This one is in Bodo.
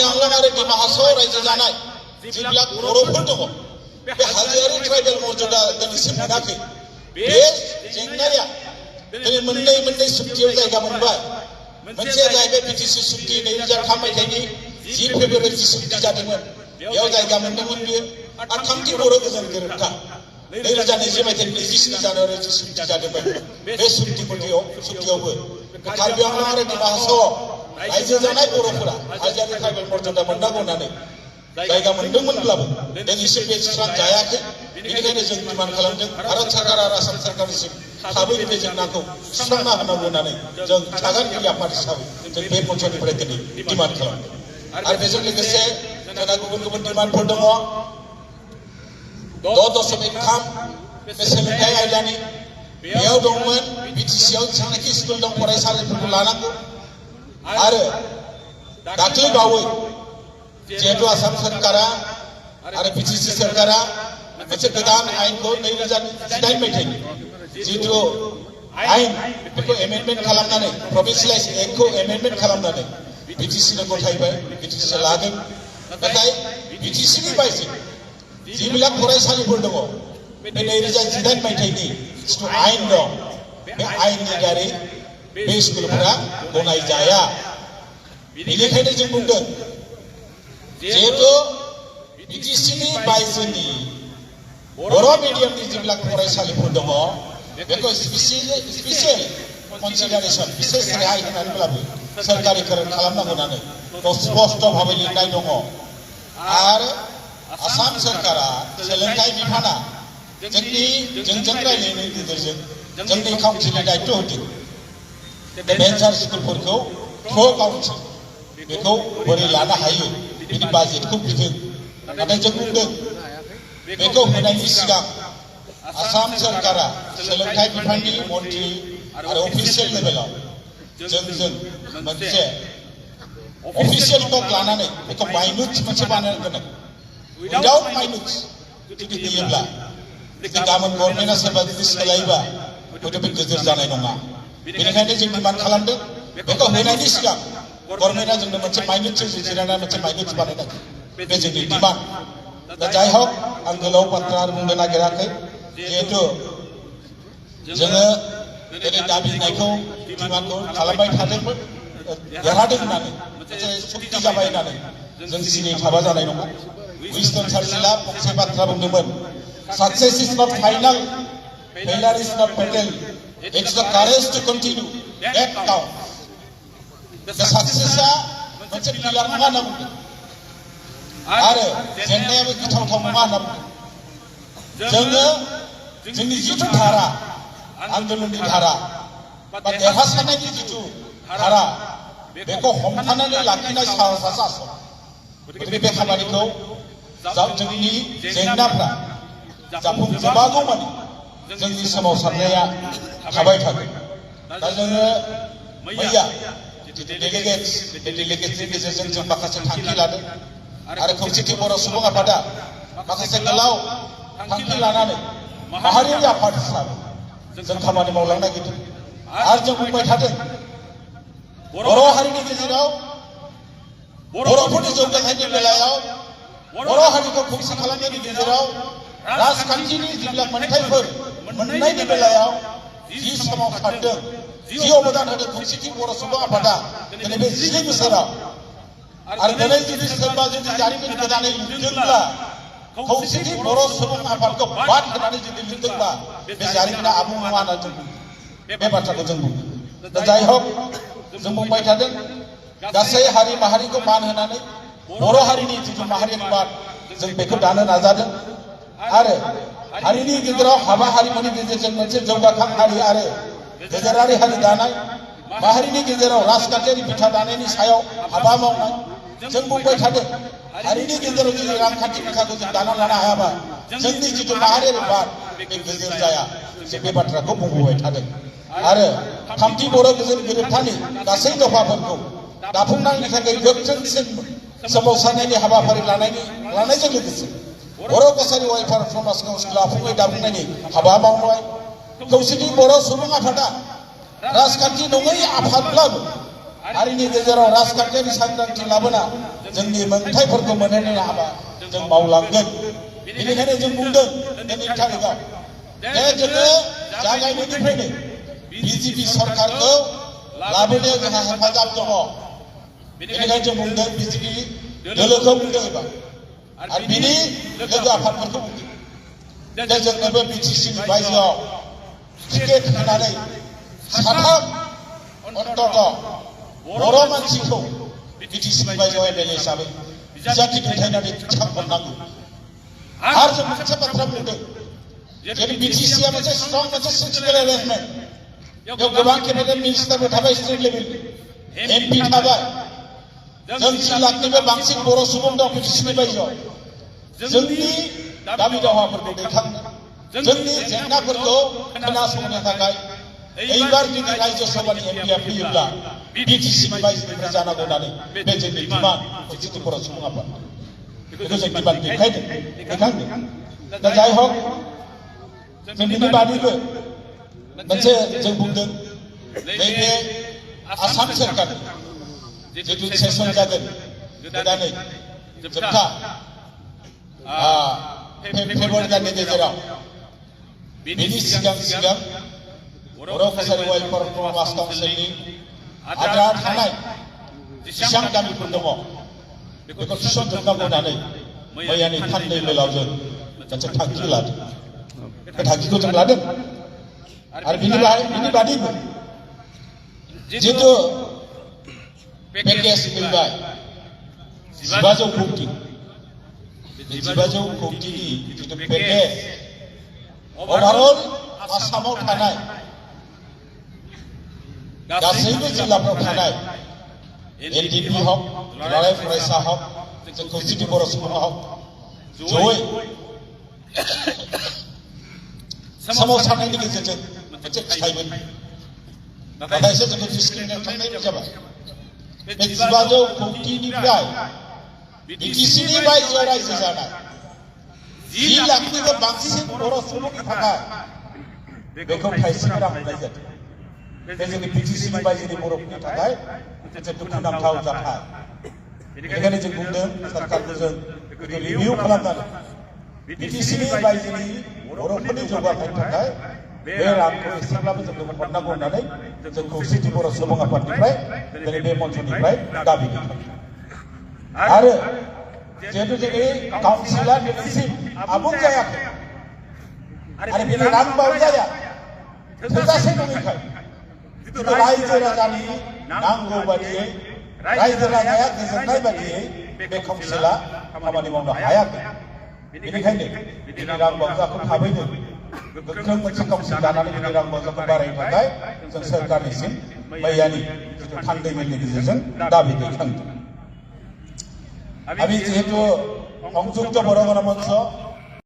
आंलां आरो दिमा हासाव रायजो जानाय जिबिलाक बर'फोर दङ बे हाजोआरि ट्राइबेल मर्यादा दिनैसिम मोनाखै बे जेंनाया दिनै मोननै सुक्तियाव जायगा मोनबाय मोनसेया जाहैबाय बिटिसि सुक्ति 2003 मायथाइनि 10 फेब्रुवारि जि सुक्ति जादोंमोन बेयाव जायगा मोनदोंमोन बियो आरो थामथि बर' गोजोन गोरोबथा 2020 मायथाइनि 27 जानुवारि जि सुक्ति जादोंमोन बे सुक्तियावबो कार्बि आंलं आरो दिमा हासाव रायजो जानाय बर'फोरा हाजोआरि ट्राइबेल मर्यादा मोननांगौ होननानै जायगा मोनदोंमोनब्लाबो दिनैसिम बे सुस्रांजायाखै बेनिखायनो जों डिमान्ड खालामदों भारत सरकार आरो आसाम सरकारनिसिम थाबैनो बे जेंनाखौ सुस्रांना होनांगौ होननानै जों थागिबि आफाद हिसाबै जों बे मन्चनिफ्राय दिनै डिमान्ड खालामदों आरो बेजों लोगोसे जोंहा गुबुन डिमान्डफोर दङ 6.3 बे सोलोंथाइ आयदानि बेयाव दंमोन बिटिसिआव जेसेबांनाखि स्कुल दं फरायसालिफोरखौ लानांगौ आरो दाख्लै बावै जिहेतु आसाम सरकारा आरो बिटिसि सरकारा मोनसे गोदान आयेनखौ 2018 मायथाइनि जिहेतु आयेन बेखौ एमेन्डमेन्ट खालामनानै प्रभिन्सियेलाइज एक्टखौ एमेन्डमेन्ट खालामनानै बिटिसिनो गथायबाय बिटिसि लादों नाथाय बिटिसिनि बायजो जिबिलाक फरायसालिफोर दङ बे 2018 मायथाइनि जिथु आयेन दं बे आयेननि दारै बे स्कुलफोरा गनायजाया बेनिखायनो जों बुंदों जिहेतु बिटिसिनि बायजोनि बर' मिडियामनि जिबिलाक फरायसालिफोर दङ बेखौ स्पेसियेल कनसिडारेसन बिसेस रेहाय होनानैब्लाबो सरकारिकरण खालामनांगौ होननानै स्पष्ट भाबै लिरनाय दङ आरो आसाम सरकारा सोलोंथाइ बिफाना जोंजों रायज्लायनायनि गेजेरजों जोंनि काउन्सिलनि दायित्व होदों बे भेन्सार स्कुलफोरखौ प्र काउन्सिल बेखौ बोरै लानो हायो बिनि बाजेटखौ बिदों नाथाय जों बुंदों बेखौ होनायनि सिगां आसाम सरकारा सोलोंथाइ बिफाननि मन्थ्रि आरो अफिसियेल लेभेलाव जों मोनसे अफिसियेल टक लानानै बेखौ माइनुट्स मोनसे बानायनो गोनां उइदाउट माइनुट्स जुदि होयोब्ला गाबोन गभर्नमेन्टआ सोरबा जुदि सोलायोबा हयथ' बे गोजोर जानाय नङा बेनिखायनो जों डिमान्ड खालामदों बेखौ होनायनि सिगां गभर्नमेन्टआ जोंनो मोनसे माइनुट्स जिरायनानै मोनसे माइनुट्स बानायनांगौ बे जोंनि डिमान्ड दा जाय हक आं गोलाव बाथ्रा बुंनो नागिराखै जिहेतु जोङो दिनै दाबिनायखौ डिमान्डखौ खालामबाय थादोंमोन देरहादों होननानै मोनसे सुक्ति जाबाय होननानै जों सिरि थाबा जानाय नङा उइस्टन चार्चिलआ फंसे बाथ्रा बुंदोंमोन success is not final failure is not fatal it's the courage to continue that counts दा सक्सेसआ मोनसे फेलियर नङा होनना बुंदों आरो जेंनायाबो गिथावथाव नङा होनना बुंदों जोङो जोंनि जिथु धारा आन्दोलननि धारा बा देरहासारनायनि जिथु धारा बेखौ हमथानानै लाखिनाय साहसा आसल गतिके बे खामानिखौ जोंनि जेंनाफ्रा जाफुंजोबागौमानि जोंनि सोमावसारनाया थाबाय थागोन दा जोङो मैया डेलिगेट्सनि गेजेरजों जों माखासे थांखि लादों आरो खौसेथि बर' सुबुं आफादा माखासे गोलाव थांखि लानानै माहारियारि आफाद हिसाबै जों खामानि मावलांनो नागिरदों आरो जों बुंबाय थादों बर' हारिनि गेजेराव बर'फोरनि जौगाथायनि बेलायाव बर' हारिखौ खौसे खालामनायनि गेजेराव राजखान्थिनि जिबिलाक मोनथायफोर मोननायनि बेलायाव जि सोमावसारदों जि अबदान होदों खौसेथि बर' सुबुं आफादा दिनै बे 12 बोसोराव आरो दिनै जुदि सोरबा जुदि जारिमिन गोदानै लिरदोंब्ला खौसेथि बर' सुबुं आफादखौ बाद होनानै जुदि लिरदोंब्ला बे जारिमिना आबुं नङा होनना जों बुङो बे बाथ्राखौ जों बुङो दा जाय हक जों बुंबाय थादों गासै हारि माहारिखौ मान होनानै बर' हारिनि जिथु माहारियारि बाद जों बेखौ दानो नाजादों आरो हारिनि गेजेराव हाबा हारिमुनि गेजेरजों मोनसे जौगाखां हारि आरो गेजेरारि हारि दानाय माहारिनि गेजेराव राजखान्थियारि बिथा दानायनि सायाव हाबा मावनाय जों बुंबाय थादों हारिनि गेजेराव जुदि रांखान्थि बिखाखौ जों दाना लानो हायाबा जोंनि जिथु माहारियारि बाद बे गोजोर जाया जों बे बाथ्राखौ बुंबोबाय थादों आरो थामथि बर' गोजोन गोरोबथानि गासै दफाफोरखौ दाफुंनायनि थाखाय गोख्रोंसिन सोमावसारनायनि हाबाफारि लानायजों लोगोसे बर' कसारि वेलफेयार समाज काउन्सिल आफुङै दाफुंनायनि हाबा मावनाय खौसेथि बर' सुबुं आफादा राजखान्थि नङै आफादब्लाबो हारिनि गेजेराव राजखान्थियारि सांग्रांथि लाबोना जोंनि मोनथायफोरखौ मोनहोनो हाबा जों मावलांगोन बेनिखायनो जों बुंदों दिनैनि थारिखआव जे जोङो जागायनायनिफ्रायनो बिजेपि सरकारखौ लाबोनायाव जोंहा हेफाजाब दङ बेनिखायनो जों बुंदों बिजेपि दोलोखौ बुंदों एबा आरो बिनि लोगो आफादफोरखौ बुंदों जे जोंनोबो बिटिसिनि बायजोआव टिकेट होनानै साथाम अन्तत बर' मानसिखौ बिटिसिनि बायजोआव एमएलए हिसाबै बिजाथि दैथायनानै थिसनहरनांगौ आरो जों मोनसे बाथ्रा बुंदों जे बिटिसिआ मोनसे स्ट्रं मोनसे सेन्ट्रेल एरेन्जमेन्ट बेयाव गोबां केबिनेट मिनिस्टारबो थाबाय स्टेट लेभेल एमपि थाबाय जों 10 लाखनिबो बांसिन बर' सुबुं दं बिटिसिनि बायजोआव जोंनि दाबि दावाफोरखौ दैखांनो जोंनि जेंनाफोरखौ खोनासंनो थाखाय এইবার যদি রাজ্যসভাनि एमपिआ फैयोब्ला बिटिसिनि बायजोनिफ्राय जानांगौ होननानै बे जोंनि डिमान्ड जितु बर' सुबुं आफाद बेखौ जों डिमान्ड दैखांदों दा जाय हक जों बिनि बादैबो मोनसे जों बुंदों नैबे आसाम सोरखार जितु सेसन जागोन गोदानै जोबथा फेब्रुवारि दाननि गेजेराव बिनि सिगां बर' कसारि वेलफेयार प्रमास काउन्सिलनि आद्रा थानाय जेसेबां गामिफोर दङ बेखौ थिसनजोबनांगौ होननानै मैयानि थान्दै मेलाव जों मोनसे थांखि लादों बे थांखिखौ जों लादों आरो बिनि बादैबो जितु पेकेज फैबाय 1500 कौटि बे 1500 कौटिनि जितु पेकेज ओभारअल आसामाव थानाय गासैबो जिल्लाफ्राव थानाय एनडिपि हक दुलाराय फरायसा हक जों खौसेथि बर' सुबुं हक जयै सोमावसारनायनि गेजेरजों मोनसे फिथाइ मोनो नाथायसो जोङो डिसक्रिमिनेट खालामनाय जाबाय बे 1500 कौटिनिफ्राय बिटिसिनि बायजोआव रायजो जानाय 10 लाखनिबो बांसिन बर' सुबुंनि थाखाय बेखौ थाइसेबो रां होनाय जादों बे जोंनि बिटिसिनि बायजोनि बर'फोरनि थाखाय मोनसे दुखुनांथाव जाथाय बेनिखायनो जों बुंदों सरकारखौ जों रिभिउ खालामनानै बिटिसिनि बायजोनि बर'फोरनि जौगाथायनि थाखाय बे रांखौ एसेब्लाबो जोंनो हरनांगौ होननानै जों खौसेथि बर' सुबुं आफादनिफ्राय दिनै बे मन्थ्रनिफ्राय दाबि खालामदों आरो जिहेतु जोंनि काउन्सिला दिनैसिम आबुं जायाखै आरो बिनि रां बावजाया थोजासे नङैखाय रायजो राजानि नांगौ बादियै रायजो राजाया गोजोननाय बादियै बे काउन्सिला खामानि मावनो हायाखै बेनिखायनो बिनि रां बावजाखौ थाबैनो गोख्रों मोनसे काउन्सिल दानानै बिनि रां बावजाखौ बारायनो थाखाय जों सोरखारनिसिम मैयानि जितु थान्दै मेलनि गेजेरजों दाबि दैखांदों আমি যেহেতু সংযুক্ত বড় গণমঞ্চ